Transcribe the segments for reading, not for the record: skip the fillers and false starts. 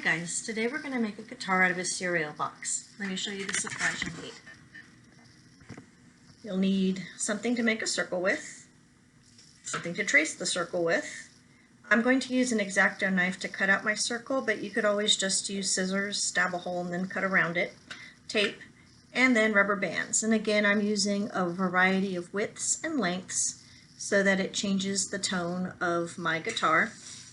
guys, today we're going to make a guitar out of a cereal box. Let me show you the supplies you need. You'll need something to make a circle with, something to trace the circle with. I'm going to use an X-Acto knife to cut out my circle, but you could always just use scissors, stab a hole, and then cut around it. Tape, and then rubber bands. And again, I'm using a variety of widths and lengths so that it changes the tone of my guitar.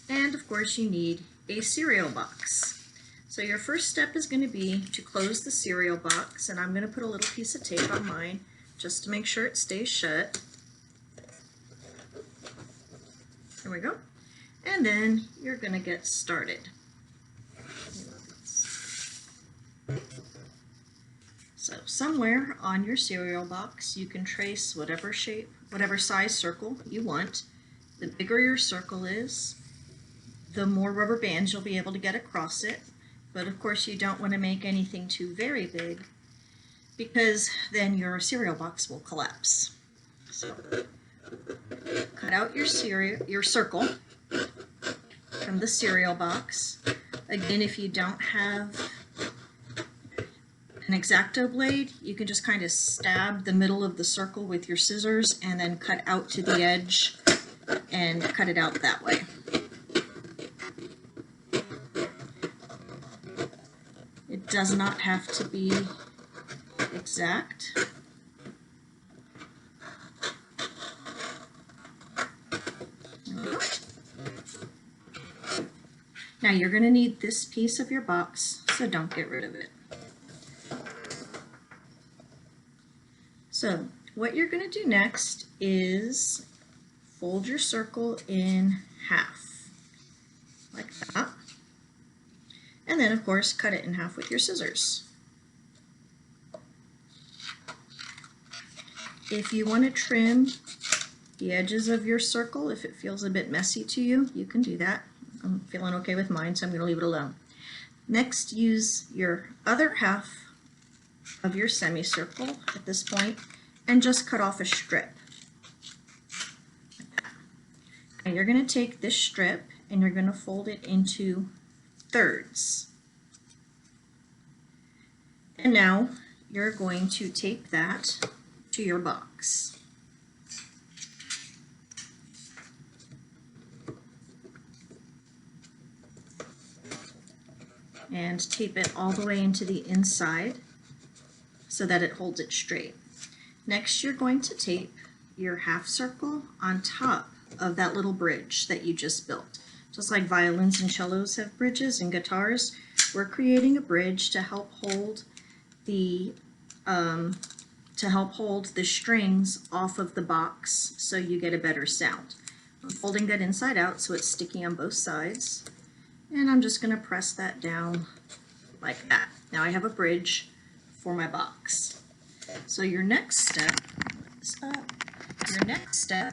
And of course you need a cereal box. So your first step is going to be to close the cereal box, and I'm going to put a little piece of tape on mine just to make sure it stays shut. There we go. And then you're going to get started. So somewhere on your cereal box you can trace whatever shape, whatever size circle you want. The bigger your circle is, the more rubber bands you'll be able to get across it. But of course you don't want to make anything too very big, because then your cereal box will collapse. So cut out your circle from the cereal box. Again, if you don't have an X-Acto blade, you can just kind of stab the middle of the circle with your scissors and then cut out to the edge and cut it out that way. It does not have to be exact. Now you're going to need this piece of your box, so don't get rid of it. So what you're going to do next is fold your circle in half, like that. And then of course cut it in half with your scissors. If you want to trim the edges of your circle, if it feels a bit messy to you, you can do that. I'm feeling okay with mine, so I'm going to leave it alone. Next, use your other half of your semicircle at this point and just cut off a strip. And you're going to take this strip and you're going to fold it into thirds. And now you're going to tape that to your box. And tape it all the way into the inside so that it holds it straight. Next, you're going to tape your half circle on top of that little bridge that you just built. Just like violins and cellos have bridges and guitars, we're creating a bridge to help hold the strings off of the box so you get a better sound. I'm folding that inside out so it's sticky on both sides, and I'm just going to press that down like that. Now I have a bridge for my box. So your next step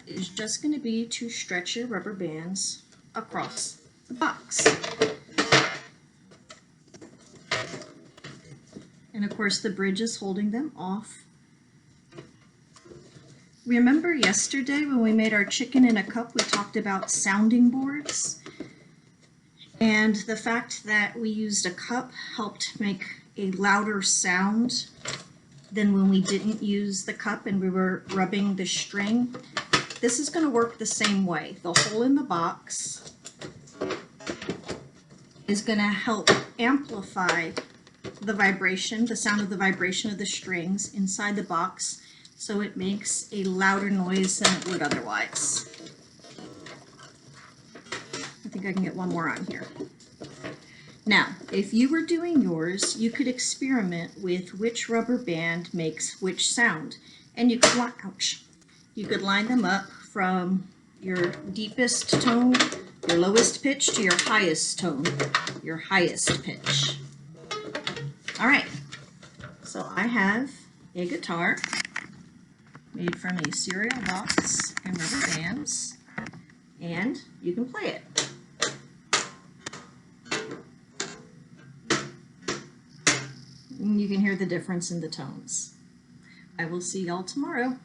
is just going to be to stretch your rubber bands across the box. And of course the bridge is holding them off. Remember yesterday when we made our chicken in a cup, we talked about sounding boards? And the fact that we used a cup helped make a louder sound than when we didn't use the cup and we were rubbing the string. This is going to work the same way. The hole in the box is going to help amplify the vibration, the sound of the vibration of the strings inside the box, so it makes a louder noise than it would otherwise. I think I can get one more on here. Now, if you were doing yours, you could experiment with which rubber band makes which sound, and you could line them up from your deepest tone, your lowest pitch, to your highest tone, your highest pitch. All right, so I have a guitar made from a cereal box and rubber bands, and you can play it. And you can hear the difference in the tones. I will see y'all tomorrow.